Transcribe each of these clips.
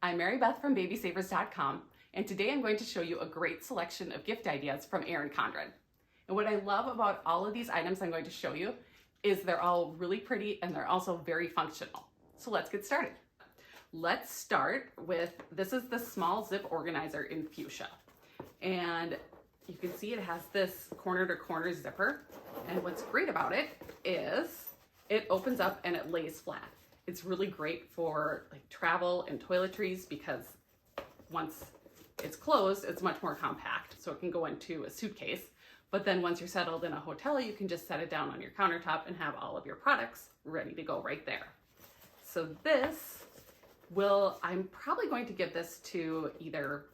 I'm Mary Beth from babysavers.com, and today I'm going to show you a great selection of gift ideas from Erin Condren. And what I love about all of these items I'm going to show you is they're all really pretty and they're also very functional. So let's get started. Let's start with, this is the small zip organizer in fuchsia. And you can see it has this corner to corner zipper. And what's great about it is it opens up and it lays flat. It's really great for like travel and toiletries because once it's closed, it's much more compact. So it can go into a suitcase. But then once you're settled in a hotel, you can just set it down on your countertop and have all of your products ready to go right there. So this I'm probably going to give this to either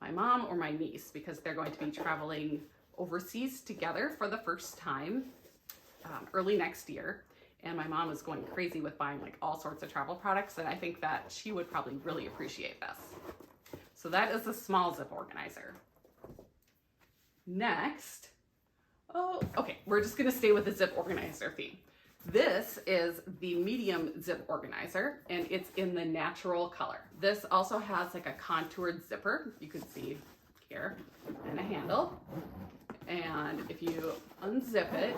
my mom or my niece because they're going to be traveling overseas together for the first time early next year. And my mom is going crazy with buying like all sorts of travel products, and I think that she would probably really appreciate this. So that is a small zip organizer. Next, we're just gonna stay with the zip organizer theme. This is the medium zip organizer, and it's in the natural color. This also has like a contoured zipper, you can see here, and a handle. And if you unzip it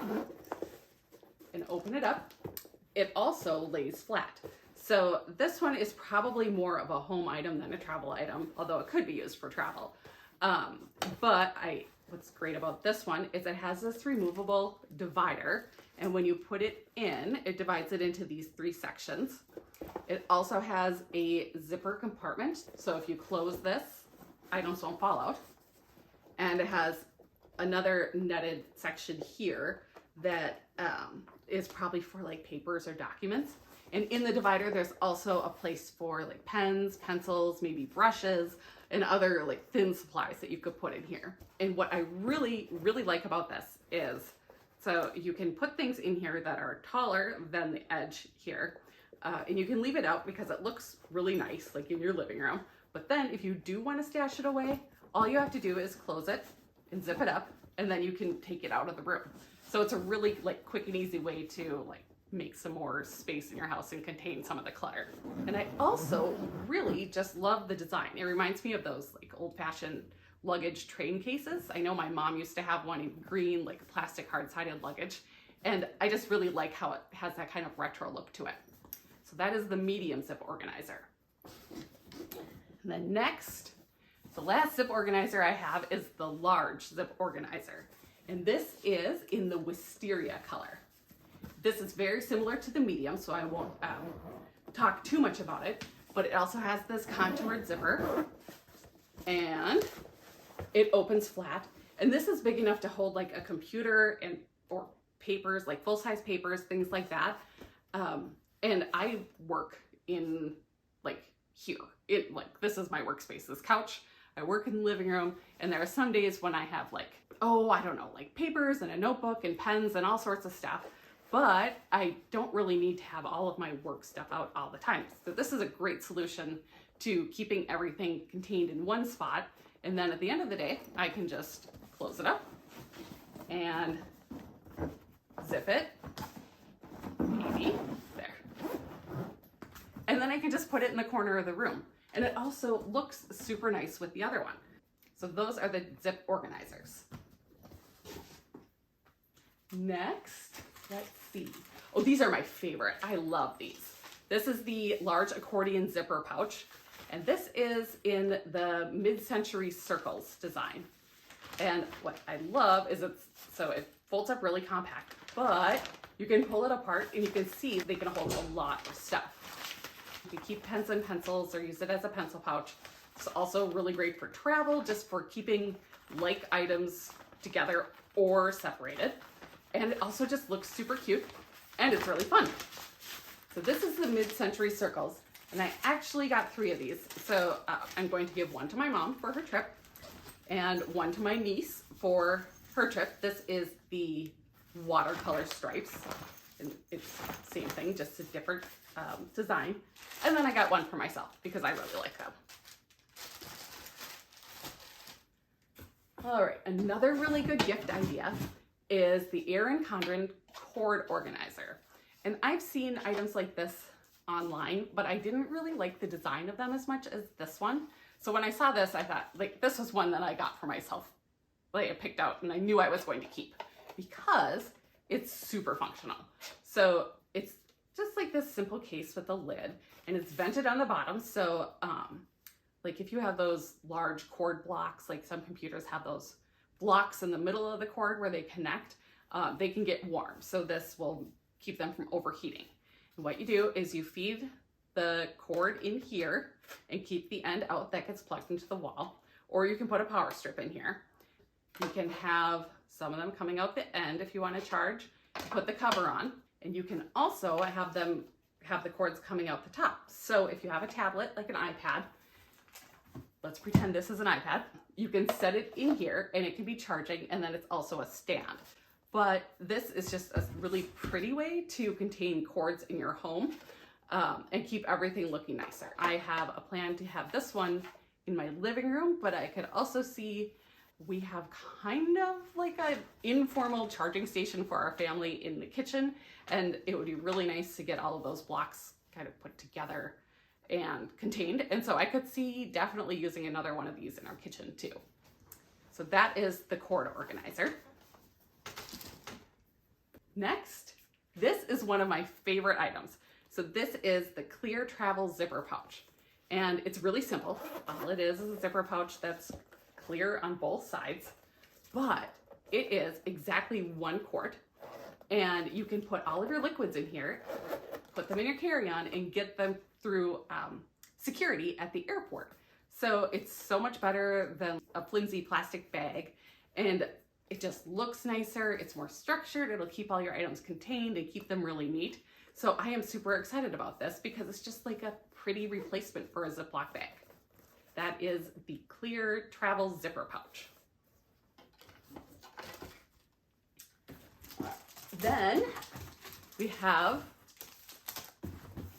and open it up, it also lays flat. So this one is probably more of a home item than a travel item, although it could be used for travel. What's great about this one is it has this removable divider, and when you put it in, it divides it into these 3 sections. It also has a zipper compartment, so if you close this, items won't fall out. And it has another netted section here that is probably for like papers or documents. And in the divider, there's also a place for like pens, pencils, maybe brushes, and other like thin supplies that you could put in here. And what I really, really like about this is, so you can put things in here that are taller than the edge here, and you can leave it out because it looks really nice, like in your living room. But then if you do want to stash it away, all you have to do is close it and zip it up, and then you can take it out of the room. So it's a really like quick and easy way to like make some more space in your house and contain some of the clutter. And I also really just love the design. It reminds me of those like old-fashioned luggage train cases. I know my mom used to have one in green, like plastic hard-sided luggage. And I just really like how it has that kind of retro look to it. So that is the medium zip organizer. And then next, the last zip organizer I have is the large zip organizer. And this is in the wisteria color. This is very similar to the medium, so I won't talk too much about it, but it also has this contoured zipper, and it opens flat. And this is big enough to hold like a computer or papers, like full-size papers, things like that. And I work in like here. This is my workspace, this couch. I work in the living room, and there are some days when I have like, like papers and a notebook and pens and all sorts of stuff. But I don't really need to have all of my work stuff out all the time. So this is a great solution to keeping everything contained in one spot. And then at the end of the day, I can just close it up and zip it, maybe there. And then I can just put it in the corner of the room. And it also looks super nice with the other one. So those are the zip organizers. Next, let's see. Oh, these are my favorite. I love these. This is the large accordion zipper pouch, and this is in the mid-century circles design. And what I love is it folds up really compact, but you can pull it apart and you can see they can hold a lot of stuff. You can keep pens and pencils or use it as a pencil pouch. It's also really great for travel, just for keeping like items together or separated. And it also just looks super cute, and it's really fun. So this is the mid-century circles, and I actually got 3 of these. So I'm going to give one to my mom for her trip, and one to my niece for her trip. This is the watercolor stripes, and it's the same thing, just a different design. And then I got one for myself because I really like them. All right, another really good gift idea is the Erin Condren cord organizer. And I've seen items like this online, but I didn't really like the design of them as much as this one. So when I saw this, I thought, like, this was one that I got for myself. Like, I picked out and I knew I was going to keep because it's super functional. So it's just like this simple case with a lid, and it's vented on the bottom. So like if you have those large cord blocks, like some computers have those blocks in the middle of the cord where they connect, they can get warm. So this will keep them from overheating. And what you do is you feed the cord in here and keep the end out that gets plugged into the wall, or you can put a power strip in here. You can have some of them coming out the end if you want to charge, put the cover on, and you can also have the cords coming out the top. So if you have a tablet, like an iPad, let's pretend this is an iPad, you can set it in here and it can be charging, and then it's also a stand. But this is just a really pretty way to contain cords in your home and keep everything looking nicer. I have a plan to have this one in my living room, but I could also see we have kind of like an informal charging station for our family in the kitchen, and it would be really nice to get all of those blocks kind of put together and contained. And so I could see definitely using another one of these in our kitchen too. So that is the cord organizer. Next, this is one of my favorite items. So this is the clear travel zipper pouch. And it's really simple. All it is a zipper pouch that's clear on both sides, but it is exactly 1 quart. And you can put all of your liquids in here, put them in your carry-on, and get them through security at the airport. So it's so much better than a flimsy plastic bag, and it just looks nicer, it's more structured, it'll keep all your items contained and keep them really neat. So I am super excited about this because it's just like a pretty replacement for a Ziploc bag. That is the clear travel zipper pouch. Then we have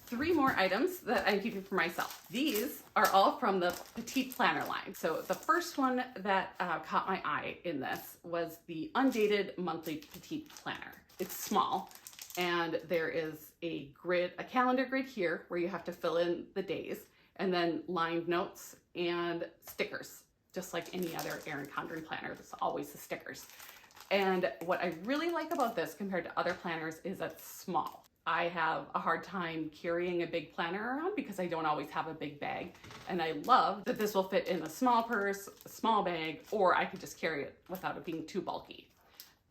3 more items that I'm keeping for myself. These are all from the Petite planner line. So the first one that caught my eye in this was the Undated monthly Petite planner. It's small, and there is a grid, a calendar grid here where you have to fill in the days, and then lined notes and stickers, just like any other Erin Condren planner. There's always the stickers. And what I really like about this compared to other planners is that it's small. I have a hard time carrying a big planner around because I don't always have a big bag. And I love that this will fit in a small purse, a small bag, or I could just carry it without it being too bulky.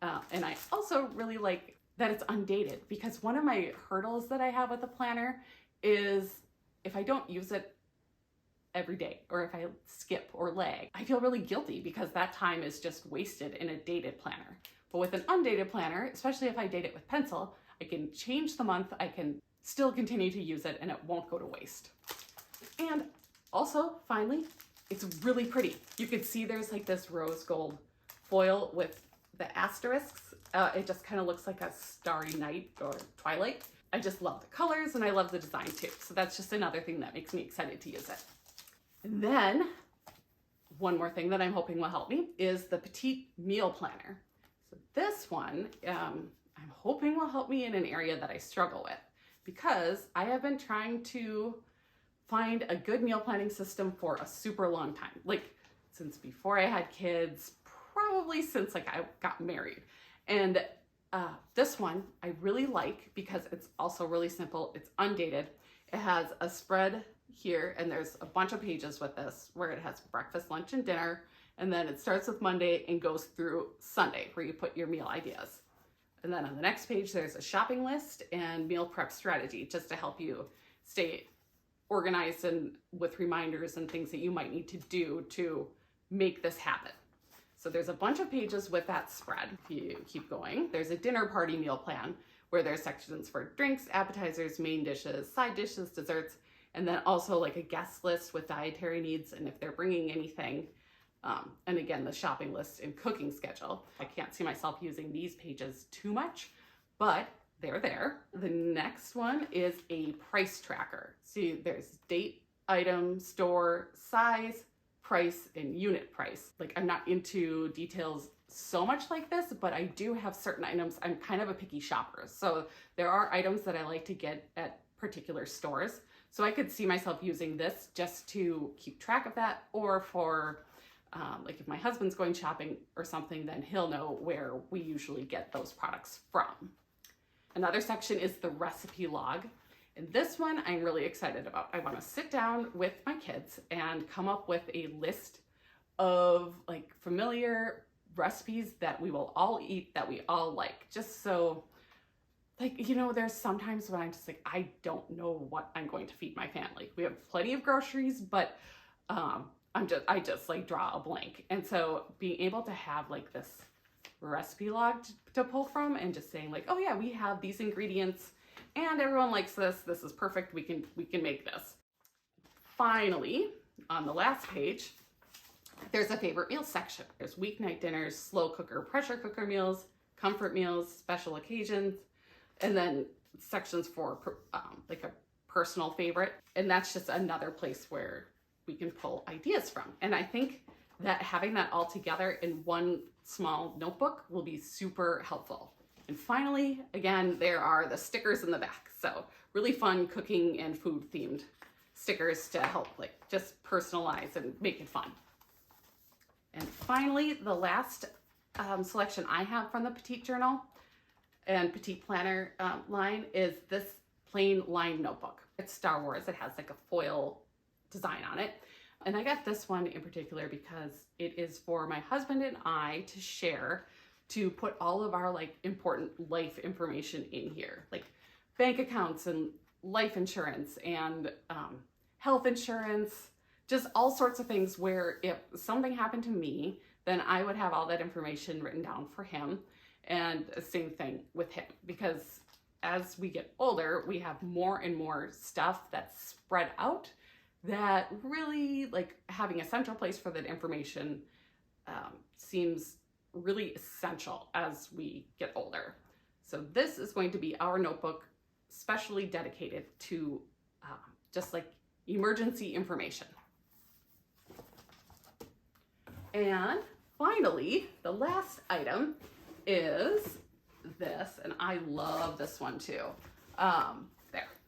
And I also really like that it's undated, because one of my hurdles that I have with a planner is if I don't use it every day, or if I skip or lag, I feel really guilty because that time is just wasted in a dated planner. But with an undated planner, especially if I date it with pencil, I can change the month, I can still continue to use it, and it won't go to waste. And also, finally, it's really pretty. You can see there's like this rose gold foil with the asterisks. It just kind of looks like a starry night or twilight. I just love the colors and I love the design too. So that's just another thing that makes me excited to use it. And then one more thing that I'm hoping will help me is the Petite meal planner. So this one, I'm hoping will help me in an area that I struggle with, because I have been trying to find a good meal planning system for a super long time. Like since before I had kids, probably since like I got married. And this one I really like because it's also really simple. It's undated. It has a spread here, and there's a bunch of pages with this where it has breakfast, lunch, and dinner. And then it starts with Monday and goes through Sunday, where you put your meal ideas. And then on the next page, there's a shopping list and meal prep strategy, just to help you stay organized and with reminders and things that you might need to do to make this happen. So there's a bunch of pages with that spread. If you keep going, there's a dinner party meal plan where there's sections for drinks, appetizers, main dishes, side dishes, desserts, and then also like a guest list with dietary needs and if they're bringing anything. And again, the shopping list and cooking schedule. I can't see myself using these pages too much, but they're there. The next one is a price tracker. See, there's date, item, store, size, price, and unit price. Like, I'm not into details so much like this, but I do have certain items. I'm kind of a picky shopper. So there are items that I like to get at particular stores. So I could see myself using this just to keep track of that, or for like if my husband's going shopping or something, then he'll know where we usually get those products from. Another section is the recipe log. And this one I'm really excited about. I want to sit down with my kids and come up with a list of like familiar recipes that we will all eat, that we all like. Just so, like, you know, there's sometimes when I'm just like, I don't know what I'm going to feed my family. We have plenty of groceries, but I just like draw a blank. And so being able to have like this recipe log to pull from and just saying like, oh yeah, we have these ingredients and everyone likes this. This is perfect. We can make this. Finally, on the last page, there's a favorite meals section. There's weeknight dinners, slow cooker, pressure cooker meals, comfort meals, special occasions, and then sections for like a personal favorite. And that's just another place where we can pull ideas from. And I think that having that all together in one small notebook will be super helpful. And finally, again, there are the stickers in the back. So really fun cooking and food themed stickers to help like just personalize and make it fun. And finally, the last selection I have from the Petite journal and Petite planner line is this plain lined notebook. It's Star Wars. It has like a foil design on it. And I got this one in particular because it is for my husband and I to share, to put all of our like important life information in here, like bank accounts and life insurance and health insurance, just all sorts of things where if something happened to me, then I would have all that information written down for him. And same thing with him, because as we get older, we have more and more stuff that's spread out that really, like, having a central place for that information seems really essential as we get older. So this is going to be our notebook, specially dedicated to just like emergency information. And finally, the last item is this, and I love this one too.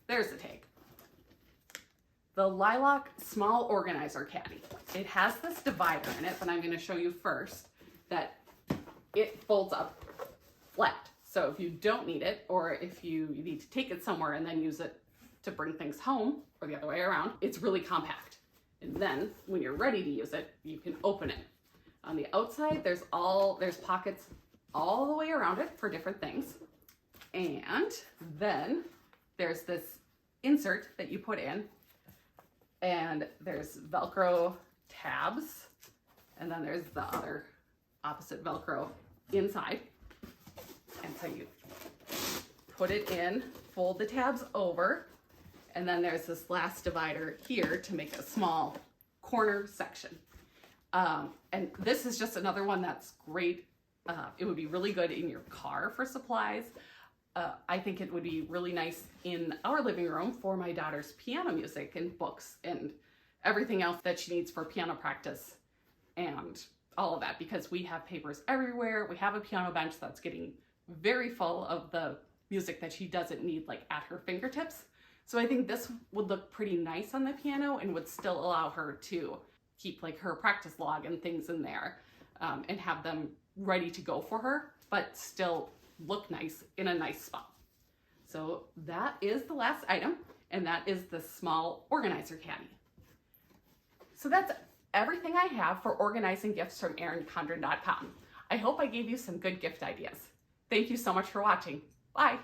There's the tag. The Lilac Small Organizer Caddy. It has this divider in it that I'm going to show you first, that it folds up flat. So if you don't need it, or if you need to take it somewhere and then use it to bring things home, or the other way around, it's really compact. And then when you're ready to use it, you can open it. On the outside, there's pockets all the way around it for different things. And then there's this insert that you put in, and there's Velcro tabs, and then there's the other opposite Velcro inside. And so you put it in, fold the tabs over, and then there's this last divider here to make a small corner section. And this is just another one that's great. It would be really good in your car for supplies. I think it would be really nice in our living room for my daughter's piano music and books and everything else that she needs for piano practice and all of that, because we have papers everywhere. We have a piano bench that's getting very full of the music that she doesn't need like at her fingertips. So I think this would look pretty nice on the piano and would still allow her to keep like her practice log and things in there, and have them ready to go for her, but still look nice in a nice spot. So that is the last item, and that is the small organizer caddy. So that's everything I have for organizing gifts from erincondren.com. I hope I gave you some good gift ideas. Thank you so much for watching. Bye.